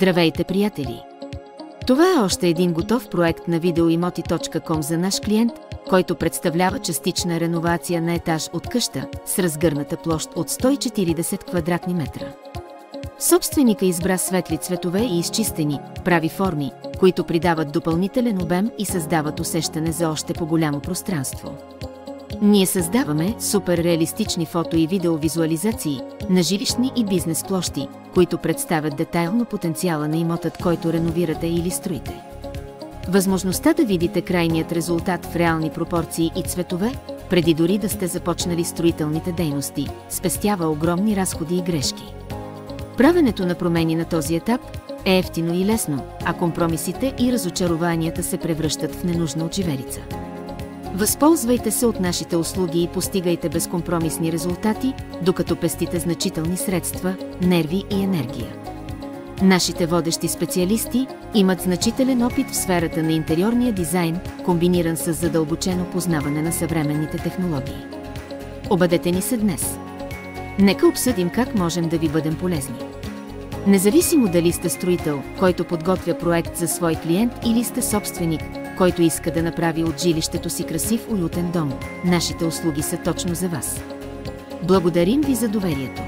Здравейте, приятели! Това е още един готов проект на videoimoti.com за наш клиент, който представлява частична реновация на етаж от къща с разгърната площ от 140 квадратни метра. Собственика избра светли цветове и изчистени, прави форми, които придават допълнителен обем и създават усещане за още по-голямо пространство. Ние създаваме супер реалистични фото и видеовизуализации на жилищни и бизнес площи, които представят детайлно потенциала на имотът, който реновирате или строите. Възможността да видите крайният резултат в реални пропорции и цветове, преди дори да сте започнали строителните дейности, спестява огромни разходи и грешки. Правенето на промени на този етап е евтино и лесно, а компромисите и разочарованията се превръщат в ненужна отживерица. Възползвайте се от нашите услуги и постигайте безкомпромисни резултати, докато пестите значителни средства, нерви и енергия. Нашите водещи специалисти имат значителен опит в сферата на интериорния дизайн, комбиниран с задълбочено познаване на съвременните технологии. Обадете ни се днес. Нека обсъдим как можем да ви бъдем полезни. Независимо дали сте строител, който подготвя проект за свой клиент, или сте собственик, който иска да направи от жилището си красив, уютен дом, нашите услуги са точно за вас. Благодарим ви за доверието.